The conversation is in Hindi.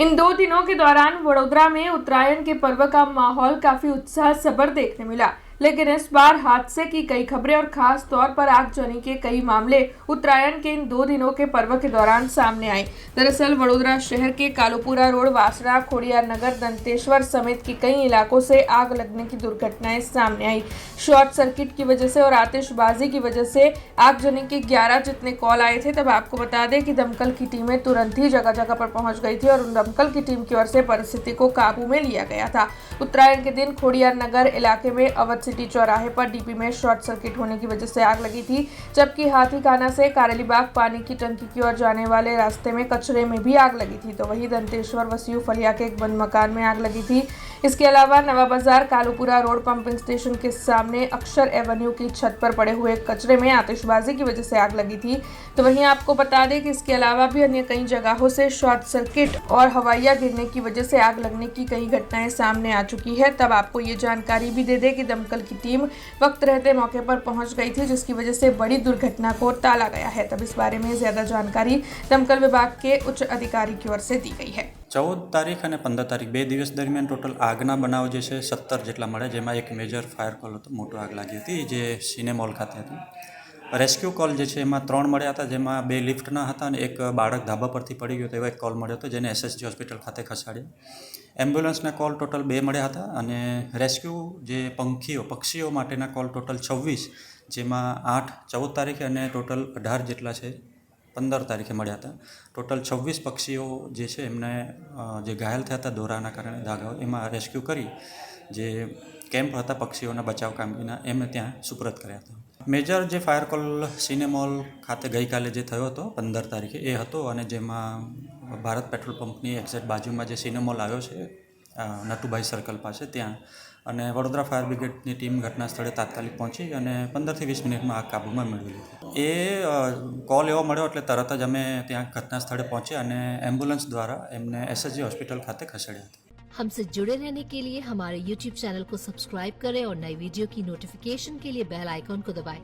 इन 2 दिनों के दौरान वडोदरा में उत्तरायण के पर्व का माहौल काफी उत्साह सबर देखने मिला, लेकिन इस बार हादसे की कई खबरें और खास तौर पर आगजनी के कई मामले उत्तरायण के इन 2 दिनों के पर्व के दौरान सामने आए। दरअसल वडोदरा शहर के कालूपुरा रोड, वासड़ा, खोडियार नगर, दंतेश्वर समेत के कई इलाकों से आग लगने की दुर्घटनाएं सामने आई। शॉर्ट सर्किट की वजह से और आतिशबाजी की वजह से आगजनी के 11 जितने कॉल आए थे। तब आपको बता दें कि दमकल की टीमें तुरंत ही जगह जगह पर पहुंच गई थी और दमकल की टीम की ओर से परिस्थिति को काबू में लिया गया था। उत्तरायण के दिन खोडियार नगर इलाके में अवध सिटी चौराहे पर डीपी में शॉर्ट सर्किट होने की वजह से आग लगी थी, जबकि हाथीखाना से कारेलीबाग पानी की टंकी की ओर जाने वाले रास्ते में कचरे में भी आग लगी थी। तो वहीं दंतेश्वर वसीयू फलिया के एक बंद मकान में आग लगी थी। इसके अलावा नवा बाजार कालूपुरा रोड पंपिंग स्टेशन के सामने अक्षर एवेन्यू की छत पर पड़े हुए कचरे में आतिशबाजी की वजह से आग लगी थी। तो वहीं आपको बता दें कि इसके अलावा भी अन्य कई जगहों से शॉर्ट सर्किट और हवाइयां गिरने की वजह से आग लगने की कई घटनाएं सामने आ चुकी है। तब आपको ये जानकारी भी दे दें कि दमकल की टीम वक्त रहते मौके पर पहुंच गई थी, जिसकी वजह से बड़ी दुर्घटना को टाला गया है। तब इस बारे में ज्यादा जानकारी दमकल विभाग के उच्च अधिकारी की ओर से दी गई है। 14 तारीख અને 15 તારીખ 2 દિવસ દરમિયાન ટોટલ આગના બનાવ જે છે 17 જેટલા મળે, જેમાં એક મેજર ફાયર કોલ હતો, મોટો આગ લાગી હતી જે સિનેમોલ ખાતે હતી। રેસ્ક્યુ કોલ જે છે એમાં 3 મળ્યા હતા, જેમાં 2 લિફ્ટના હતા અને એક બાળક ધાબા પરથી પડી ગયો હતો એવો એક કોલ મળ્યો હતો, જેને એસએસજી હોસ્પિટલ ખાતે ખસેડ્યો। એમ્બ્યુલન્સના કોલ ટોટલ 2 મળ્યા હતા અને રેસ્ક્યુ જે પક્ષીઓ માટેના કોલ ટોટલ 26, જેમાં 8 14 તારીખે અને ટોટલ 18 જેટલા છે 15 તારીખે મળ્યા હતા। ટોટલ 26 પક્ષીઓ જે છે એમને જે ઘાયલ થયા હતા દોરાના કારણે દાગાઓ, એમાં રેસ્ક્યુ કરી જે કેમ્પ હતા પક્ષીઓના બચાવ કામગીરીના એમને ત્યાં સુપરત કર્યા હતા। મેજર જે ફાયર કોલ સિનેમોલ ખાતે ગઈકાલે જે થયો હતો 15 તારીખે એ હતો, અને જેમાં ભારત પેટ્રોલ પંપની એક્ઝેક્ટ બાજુમાં જે સિનેમોલ આવ્યો છે નટુભાઈ સર્કલ પાસે ત્યાં, અને વડોદરા ફાયર બ્રિગેડની ટીમ ઘટના સ્થળે તાત્કાલિક પહોંચી અને 15થી 20 મિનિટમાં આગ કાબૂમાં મેળવી લીધી। એ કોલ એવો મળ્યો એટલે તરત જ અમે ત્યાં ઘટના સ્થળે પહોંચ્યા અને એમ્બ્યુલન્સ દ્વારા એમને એસએસજી હોસ્પિટલ ખાતે ખસેડ્યા હતા। हमसे जुड़े रहने के लिए हमारे YouTube चैनल को सब्सक्राइब करें और नई वीडियो की नोटिफिकेशन के लिए बेल आइकॉन को दबाएं।